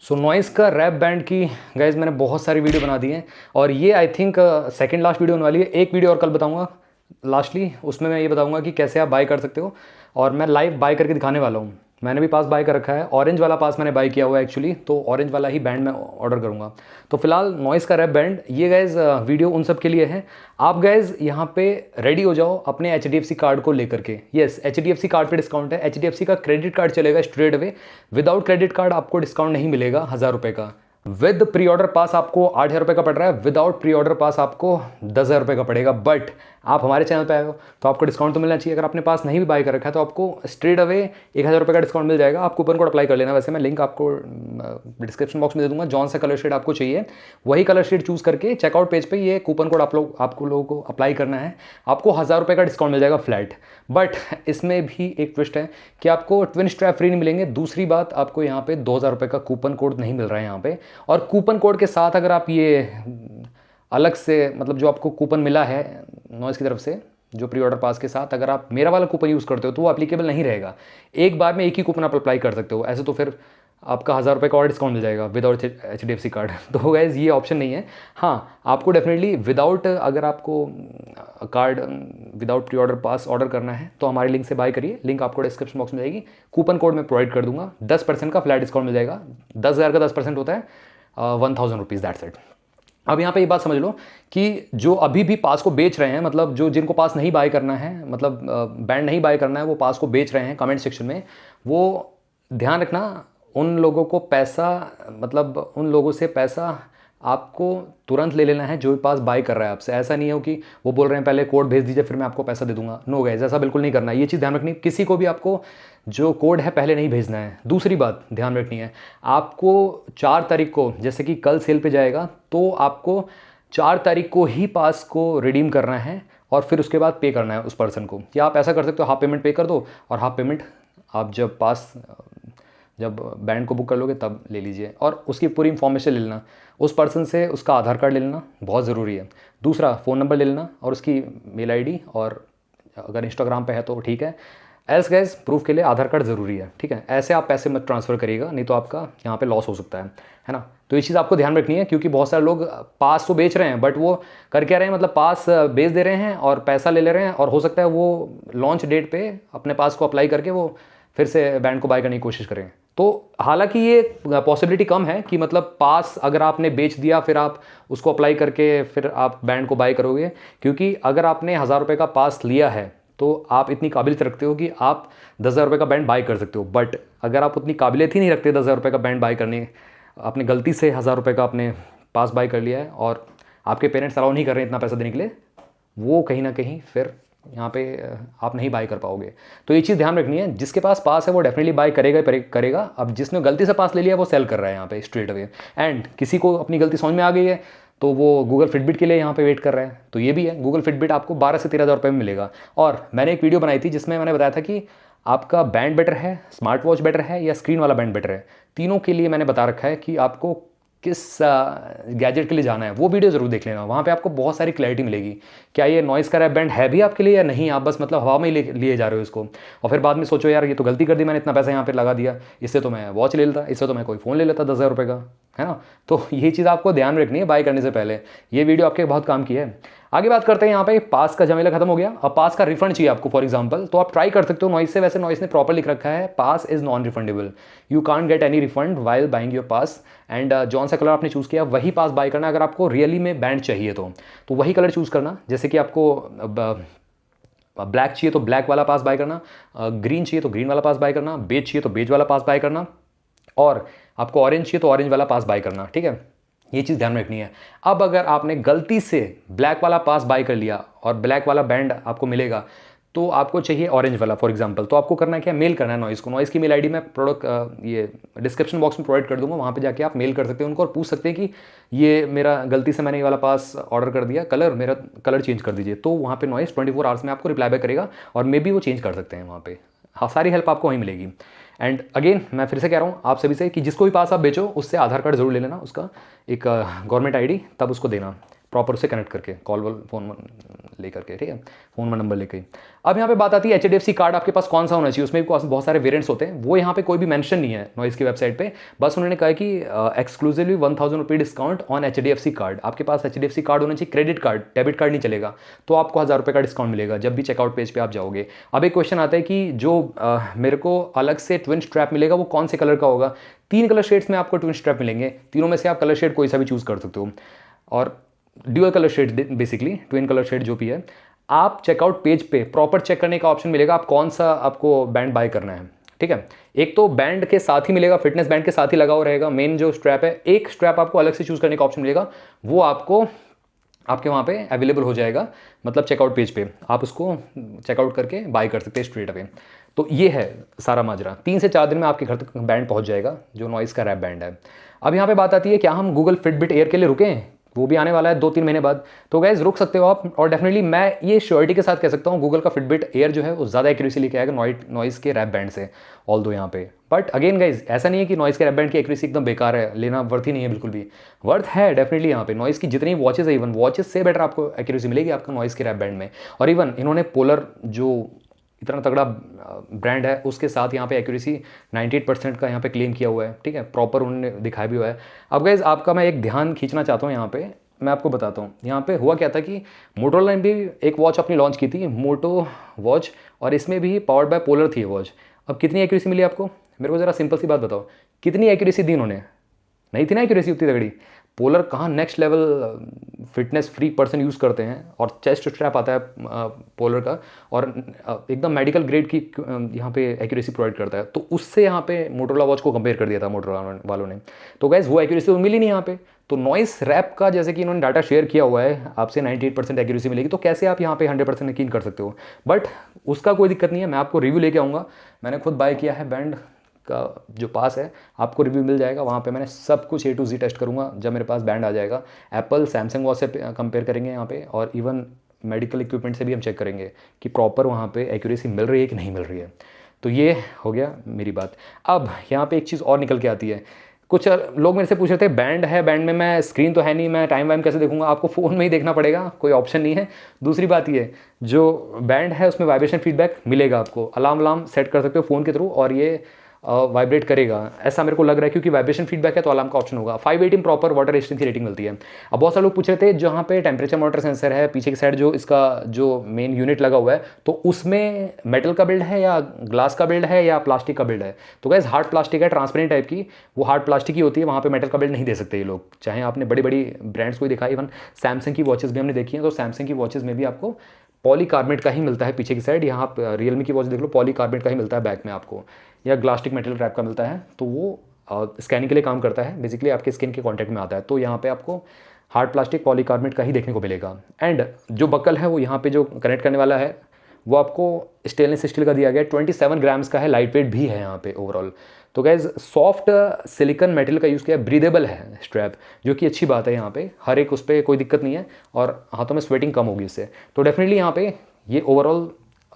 सो noise का rap band की guys मैंने बहुत सारी वीडियो बना दी हैं और ये I think second last video होने वाली है। एक वीडियो और कल बताऊंगा लास्टली, उसमें मैं ये बताऊंगा कि कैसे आप बाय कर सकते हो और मैं लाइव बाय करके दिखाने वाला हूँ। मैंने भी पास बाय कर रखा है, ऑरेंज वाला पास मैंने बाय किया हुआ है एक्चुअली, तो ऑरेंज वाला ही बैंड मैं ऑर्डर करूँगा। तो फिलहाल नॉइस का रैप बैंड ये गाइज वीडियो उन सब के लिए है। आप गाइज यहाँ पे रेडी हो जाओ अपने HDFC कार्ड को लेकर के। येस, HDFC कार्ड पे डिस्काउंट है। HDFC का क्रेडिट कार्ड चलेगा straight away, without credit card आपको डिस्काउंट नहीं मिलेगा 1000 रुपये का। विद प्री ऑर्डर पास आपको 8000 रुपये का पड़ रहा है, विदाउट प्री ऑर्डर पास आपको 10,000 रुपये का पड़ेगा। बट आप हमारे चैनल पे आए हो तो आपको डिस्काउंट तो मिलना चाहिए। अगर आपने पास नहीं भी बाय कर रखा है तो आपको स्ट्रेट अवे 1000 रुपये का डिस्काउंट मिल जाएगा। आप कूपन कोड अप्लाई कर लेना। वैसे मैं लिंक आपको डिस्क्रिप्शन बॉक्स में दे दूंगा। जॉन सा कलर शेड आपको चाहिए वही कलर शेड चूज़ करके चेकआउट पेज पे ये कूपन कोड आपको लोगों को अप्लाई करना है। आपको 1000 रुपये का डिस्काउंट मिल जाएगा फ्लैट। बट इसमें भी एक ट्विस्ट है कि आपको ट्विन स्ट्रैप फ्री नहीं मिलेंगे। दूसरी बात, आपको यहाँ पे 2000 रुपये का कूपन कोड नहीं मिल रहा है यहाँ पे। और कूपन कोड के साथ अगर आप ये अलग से, मतलब जो आपको कूपन मिला है नॉइस की तरफ से जो प्री ऑर्डर पास के साथ, अगर आप मेरा वाला कूपन यूज़ करते हो तो वो एप्लीकेबल नहीं रहेगा। एक बार में एक ही कूपन आप अप्लाई कर सकते हो। ऐसे तो फिर आपका 1000 रुपये का और डिस्काउंट मिल जाएगा विदाउट HDFC कार्ड। तो गाइज ये ऑप्शन नहीं है। हाँ, आपको डेफिनेटली विदाउट, अगर आपको card without pre order pass order करना है तो हमारे लिंक से बाय करिए। लिंक आपको डिस्क्रिप्शन बॉक्स में जाएगी। कूपन कोड मैं प्रोवाइड कर दूंगा, 10% का फ्लैट डिस्काउंट मिल जाएगा। 10,000 का 10% होता है 1000 रुपीज़, दैट्स इट। अब यहाँ पे ये बात समझ लो कि जो अभी भी पास को बेच रहे हैं, मतलब जो जिनको पास नहीं बाय करना है, मतलब बैंड नहीं बाय करना है, वो पास को बेच रहे हैं कमेंट सेक्शन में, वो ध्यान रखना उन लोगों को पैसा, मतलब उन लोगों से पैसा आपको तुरंत ले लेना है जो पास बाय कर रहा है आपसे। ऐसा नहीं हो कि वो बोल रहे हैं पहले कोड भेज दीजिए फिर मैं आपको पैसा दे दूंगा। नो गाइस, ऐसा बिल्कुल नहीं करना है। ये चीज़ ध्यान रखनी, किसी को भी आपको जो कोड है पहले नहीं भेजना है। दूसरी बात ध्यान रखनी है, आपको 4 तारीख को, जैसे कि कल सेल पे जाएगा, तो आपको 4 तारीख को ही पास को रिडीम करना है और फिर उसके बाद पे करना है उस पर्सन को। या आप ऐसा कर सकते हो, हाफ पेमेंट पे कर दो और हाफ पेमेंट आप जब बैंड को बुक कर लोगे तब ले लीजिए। और उसकी पूरी इन्फॉर्मेशन ले लेना उस पर्सन से, उसका आधार कार्ड ले लेना, बहुत ज़रूरी है। दूसरा, फ़ोन नंबर ले लेना और उसकी मेल ID, और अगर इंस्टाग्राम पे है तो ठीक है। एल्स गाइस, प्रूफ के लिए आधार कार्ड ज़रूरी है, ठीक है। ऐसे आप पैसे मत ट्रांसफ़र करिएगा, नहीं तो आपका यहाँ पे लॉस हो सकता है ना। तो ये चीज़ आपको ध्यान रखनी है, क्योंकि बहुत सारे लोग पास तो बेच रहे हैं बट वो कर क्या रहे हैं, मतलब पास बेच दे रहे हैं और पैसा ले रहे हैं, और हो सकता है वो लॉन्च डेट पे अपने पास को अप्लाई करके वो फिर से बैंड को बाय करने की कोशिश करें। तो हालांकि ये पॉसिबिलिटी कम है कि मतलब पास अगर आपने बेच दिया फिर आप उसको अप्लाई करके फिर आप बैंड को बाय करोगे, क्योंकि अगर आपने 1000 रुपये का पास लिया है तो आप इतनी काबिलियत रखते हो कि आप 10,000 रुपये का बैंड बाय कर सकते हो। बट अगर आप उतनी काबिलियत ही नहीं रखते 10,000 रुपये का बैंड बाय करने, आपने गलती से 1000 रुपये का आपने पास बाय कर लिया है और आपके पेरेंट्स अलाउ नहीं कर रहे हैं इतना पैसा देने के लिए, वो कहीं ना कहीं फिर यहाँ पे आप नहीं बाय कर पाओगे। तो ये चीज़ ध्यान रखनी है, जिसके पास पास है वो डेफिनेटली बाय करेगा। अब जिसने गलती से पास ले लिया वो सेल कर रहा है यहाँ पे स्ट्रेट अवे। एंड किसी को अपनी गलती समझ में आ गई है तो वो गूगल फिटबिट के लिए यहाँ पे वेट कर रहा है। तो ये भी है, गूगल फिटबिट आपको 12 से 13,000 रुपये में मिलेगा। और मैंने एक वीडियो बनाई थी जिसमें मैंने बताया था कि आपका बैंड बेटर है, स्मार्ट वॉच बेटर है या स्क्रीन वाला बैंड बेटर है। तीनों के लिए मैंने बता रखा है कि आपको किस गैजेट के लिए जाना है। वो वीडियो ज़रूर देख लेना, वहाँ पे आपको बहुत सारी क्लैरिटी मिलेगी। क्या ये नॉइस का रैप बैंड है भी आपके लिए या नहीं, आप बस मतलब हवा में ही लिए जा रहे हो इसको, और फिर बाद में सोचो यार ये तो गलती कर दी, मैंने इतना पैसा यहाँ पे लगा दिया, इससे तो मैं वॉच ले लेता, इससे तो मैं कोई फ़ोन ले लेता 10,000 रुपये का, है ना। तो ये चीज़ आपको ध्यान रखनी है बाय करने से पहले। ये वीडियो आपके बहुत काम की है। आगे बात करते हैं, यहाँ पे पास का झमेला खत्म हो गया। अब पास का रिफंड चाहिए आपको फॉर एग्जांपल, तो आप ट्राई कर सकते हो नॉइस से। वैसे नॉइस ने प्रॉपर लिख रखा है, pass is non refundable, you can't get any refund while buying your pass. And जौन सा कलर आपने चूज़ किया वही पास बाय करना। अगर आपको रियली में बैंड चाहिए तो वही कलर चूज़ करना। जैसे कि आपको ब्लैक चाहिए तो ब्लैक वाला पास बाय करना, ग्रीन चाहिए तो ग्रीन वाला पास बाय करना, बेज चाहिए तो बेज वाला पास बाय करना, और आपको ऑरेंज चाहिए तो ऑरेंज वाला पास बाय करना, ठीक है। ये चीज़ ध्यान रखनी है। अब अगर आपने गलती से ब्लैक वाला पास बाय कर लिया और ब्लैक वाला बैंड आपको मिलेगा तो आपको चाहिए ऑरेंज वाला फॉर एग्जांपल, तो आपको करना है क्या, मेल करना है नॉइस को। नॉइस की मेल ID मैं ये डिस्क्रिप्शन बॉक्स में प्रोवाइड कर दूंगा, वहाँ पे जाके आप मेल कर सकते हो उनको और पूछ सकते हैं कि ये मेरा गलती से मैंने ये वाला पास ऑर्डर कर दिया, मेरा कलर चेंज कर दीजिए। तो वहाँ पे नॉइस 24 आवर्स में आपको रिप्लाई बैक करेगा और मे बी वो चेंज कर सकते हैं वहाँ पे। हाँ, सारी हेल्प आपको वहीं मिलेगी। एंड अगेन मैं फिर से कह रहा हूँ आप सभी से कि जिसको भी पास आप बेचो उससे आधार कार्ड जरूर ले लेना, उसका एक गवर्नमेंट ID, तब उसको देना। प्रॉपर उसे कनेक्ट करके, कॉल वॉल फ़ोन लेकर के, ठीक है, फ़ोन में नंबर लेके। अब यहाँ पे बात आती है HDFC कार्ड आपके पास कौन सा होना चाहिए। उसमें भी बहुत सारे वेरिएंट्स होते हैं, वो यहाँ पे कोई भी मेंशन नहीं है नॉइज़ की वेबसाइट पे। बस उन्होंने कहा कि एक्सक्लूसिवली 1000 रुपये डिस्काउंट ऑन HDFC कार्ड। आपके पास HDFC कार्ड होना चाहिए, क्रेडिट कार्ड, डेबिट कार्ड नहीं चलेगा, तो आपको 1000 रुपये का डिस्काउंट मिलेगा जब भी चेकआउट पेज पर आप जाओगे। अब एक क्वेश्चन आता है कि जो मेरे को अलग से ट्विन स्ट्रैप मिलेगा वो कौन से कलर का होगा। 3 कलर शेड्स में आपको ट्विन स्ट्रैप मिलेंगे, तीनों में से आप कलर शेड कोई सा भी चूज़ कर सकते हो, और dual colour shade basically twin colour shade जो भी है। आप चेकआउट पेज पे प्रॉपर चेक करने का ऑप्शन मिलेगा, आप कौन सा आपको बैंड बाय करना है, ठीक है। एक तो बैंड के साथ ही मिलेगा, फिटनेस बैंड के साथ ही लगा हुआ रहेगा मेन जो स्ट्रैप है। एक स्ट्रैप आपको अलग से चूज़ करने का ऑप्शन मिलेगा, वो आपको आपके वहाँ पे अवेलेबल हो जाएगा, मतलब चेकआउट पेज पे आप उसको चेकआउट करके बाय कर सकते हैं स्ट्रेट अवे। तो ये है सारा माजरा। 3 से 4 दिन में आपके घर तक बैंड पहुँच जाएगा जो नॉइज़ का रैप बैंड है। अब यहाँ पे बात आती है क्या हम गूगल फिटबिट एयर के लिए रुकें, वो भी आने वाला है 2-3 महीने बाद। तो गाइज रुक सकते हो आप, और डेफिनेटली मैं ये श्योरिटी के साथ कह सकता हूँ गूगल का फिटबिट एयर जो है वो ज़्यादा एक्यूरेसी लेके आएगा नॉइज़ के रैप बैंड से, ऑल दो यहाँ पे। बट अगेन गाइज ऐसा नहीं है कि नॉइज़ के रैप बैंड की एक्यूरेसी एकदम बेकार है, लेना वर्थ ही नहीं है, बिल्कुल भी वर्थ है डेफिनेटली। यहाँ पे नॉइज़ की जितनी वॉचेस है, इवन वॉचेस से बेटर आपको एक्यूरेसी मिलेगी आपको नॉइज़ के रैप बैंड में। और इवन इन्होंने पोलर जो इतना तगड़ा ब्रांड है उसके साथ यहाँ पे एक्यूरेसी 98% का यहाँ पे क्लेम किया हुआ है, ठीक है, प्रॉपर उन्होंने दिखाया भी हुआ है। अब गाइज आपका मैं एक ध्यान खींचना चाहता हूँ यहाँ पे, मैं आपको बताता हूँ। यहाँ पे हुआ क्या था कि मोटोरोला ने भी एक वॉच अपनी लॉन्च की थी, मोटो वॉच, और इसमें भी पावर्ड बाय पोलर थी वॉच। अब कितनी एक्यूरेसी मिली आपको, मेरे को ज़रा सिंपल सी बात बताओ, कितनी एक्यूरेसी दी उन्होंने? नहीं थी ना एक्यूरेसी उतनी तगड़ी। पोलर कहाँ next level fitness free person use करते हैं, और चेस्ट स्ट्रैप आता है पोलर का, और एकदम मेडिकल ग्रेड की यहाँ पे एक्यूरेसी प्रोवाइड करता है। तो उससे यहाँ पे मोटोरोला वॉच को कंपेयर कर दिया था मोटोरोला वालों ने। तो गाइस वो एक्यूरेसी तो मिली नहीं यहाँ पे। तो नॉइस रैप का जैसे कि इन्होंने डाटा शेयर किया हुआ है, आपसे 98% एक्यूरेसी मिलेगी, तो कैसे आप यहाँ पे 100% यकीन कर सकते हो। बट उसका कोई दिक्कत नहीं है, मैं आपको रिव्यू लेके आऊँगा। मैंने खुद बाय किया है बैंड का जो पास है, आपको रिव्यू मिल जाएगा वहाँ पे। मैंने सब कुछ A to Z टेस्ट करूँगा जब मेरे पास बैंड आ जाएगा। एप्पल सैमसंग वॉच से कंपेयर करेंगे यहाँ पे, और इवन मेडिकल इक्विपमेंट से भी हम चेक करेंगे कि प्रॉपर वहाँ पे एक्यूरेसी मिल रही है कि नहीं मिल रही है। तो ये हो गया मेरी बात। अब यहाँ पे एक चीज़ और निकल के आती है। कुछ लोग मेरे से पूछ रहे थे बैंड है, बैंड में मैं स्क्रीन तो है नहीं, मैं टाइम वाइम कैसे देखूंगा? आपको फ़ोन में ही देखना पड़ेगा, कोई ऑप्शन नहीं है। दूसरी बात ये, जो बैंड है उसमें वाइब्रेशन फीडबैक मिलेगा आपको, अलार्म सेट कर सकते हो फ़ोन के थ्रू, और ये वाइब्रेट करेगा, ऐसा मेरे को लग रहा है, क्योंकि वाइब्रेशन फीडबैक है तो अलार्म का ऑप्शन होगा। 518 प्रॉपर वाटर रेजिस्टेंस की रेटिंग मिलती है। अब बहुत सारे लोग पूछ रहे थे जहाँ पे टेम्परेचर मॉनिटर सेंसर है पीछे की साइड, जो इसका जो मेन यूनिट लगा हुआ है, तो उसमें मेटल का बिल्ड है या ग्लास का बिल्ड है या प्लास्टिक का बिल्ड है? तो गाइस हार्ड प्लास्टिक है, ट्रांसपेरेंट टाइप की, वो हार्ड प्लास्टिक की होती है, वहाँ पर मेटल का बिल्ड नहीं दे सकते ये लोग। चाहे आपने बड़ी बड़ी ब्रांड्स को दिखा, इवन सैमसंग की वॉचेस भी हमने देखी हैं, तो सैमसंग की वॉचेस में भी आपको पॉलीकार्बोनेट का ही मिलता है पीछे की साइड। यहाँ आप रियलमी की वॉच देख लो, पॉलीकार्बोनेट का ही मिलता है बैक में आपको, या ग्लास्टिक मेटल रैप का मिलता है। तो वो स्कैनिंग के लिए काम करता है, बेसिकली आपके स्किन के कांटेक्ट में आता है। तो यहाँ पे आपको हार्ड प्लास्टिक पॉलीकार्बोनेट का ही देखने को मिलेगा। एंड जो बकल है वो यहाँ पे जो कनेक्ट करने वाला है वो आपको स्टेनलेस स्टील का दिया गया है, 27 ग्राम्स का है, लाइट वेट भी है यहाँ पे ओवरऑल। तो गैस सॉफ्ट सिलिकॉन मेटल का यूज़ किया, ब्रीदेबल है स्ट्रैप, जो कि अच्छी बात है। यहाँ पे हर एक उस पर कोई दिक्कत नहीं है, और हाथों में स्वेटिंग कम होगी इससे। तो डेफिनेटली यहाँ पे ये ओवरऑल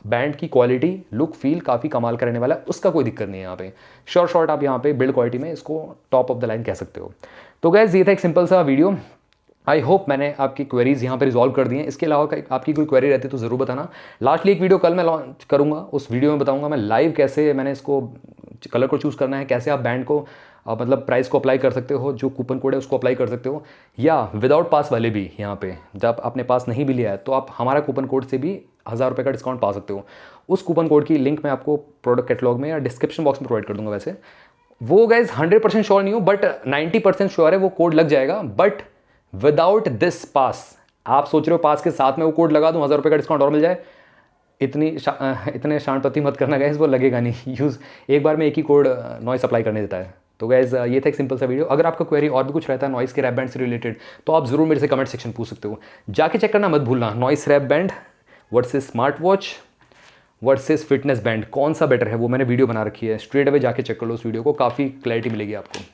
बैंड की क्वालिटी, लुक, फील काफ़ी कमाल करने वाला है, उसका कोई दिक्कत नहीं है यहाँ पे। शॉर्ट आप यहाँ पे बिल्ड क्वालिटी में इसको टॉप ऑफ द लाइन कह सकते हो। तो गैस ये था एक सिंपल सा वीडियो। आई होप मैंने आपकी क्वेरीज यहाँ पे रिजॉल्व कर दी हैं। इसके अलावा आपकी कोई क्वेरी रहती है तो ज़रूर बताना। लास्टली एक वीडियो कल मैं लॉन्च करूँगा, उस वीडियो में बताऊँगा मैं लाइव कैसे मैंने इसको कलर को चूज़ करना है, कैसे आप बैंड को मतलब प्राइस को अप्लाई कर सकते हो, जो कूपन कोड है उसको अप्लाई कर सकते हो, या विदाउट पास वाले भी यहाँ पे जब आपने पास नहीं भी लिया है तो आप हमारा कूपन कोड से भी 1000 रुपये का डिस्काउंट पा सकते हो। उस कूपन कोड की लिंक मैं आपको प्रोडक्ट कैटलॉग में या डिस्क्रिप्शन बॉक्स में प्रोवाइड कर दूंगा। वैसे वो गाइज 100% श्योर नहीं हूँ, बट 90% श्योर है वो कोड लग जाएगा। बट विदाउट दिस पास, आप सोच रहे हो पास के साथ में वो कोड लगा दूँ 1000 रुपये का डिस्काउंट और मिल जाए, इतने शांतपति मत करना गाइज, वो लगेगा नहीं। यूज़ एक बार में एक ही कोड नॉइस अप्लाई करने देता है। तो गाइज ये था एक सिंपल सा वीडियो। अगर आपका क्वेरी और भी कुछ रहता है नॉइस के रैप बैंड से रिलेटेड, तो आप जरूर मेरे से कमेंट सेक्शन पूछ सकते हो। जाके चेक करना मत भूलना, Noise wrap band versus smart watch versus fitness band, कौन सा बेटर है, वो मैंने वीडियो बना रखी है। स्ट्रेट अवे जाके चेक कर लो उस वीडियो को, काफ़ी क्लैरिटी मिलेगी आपको।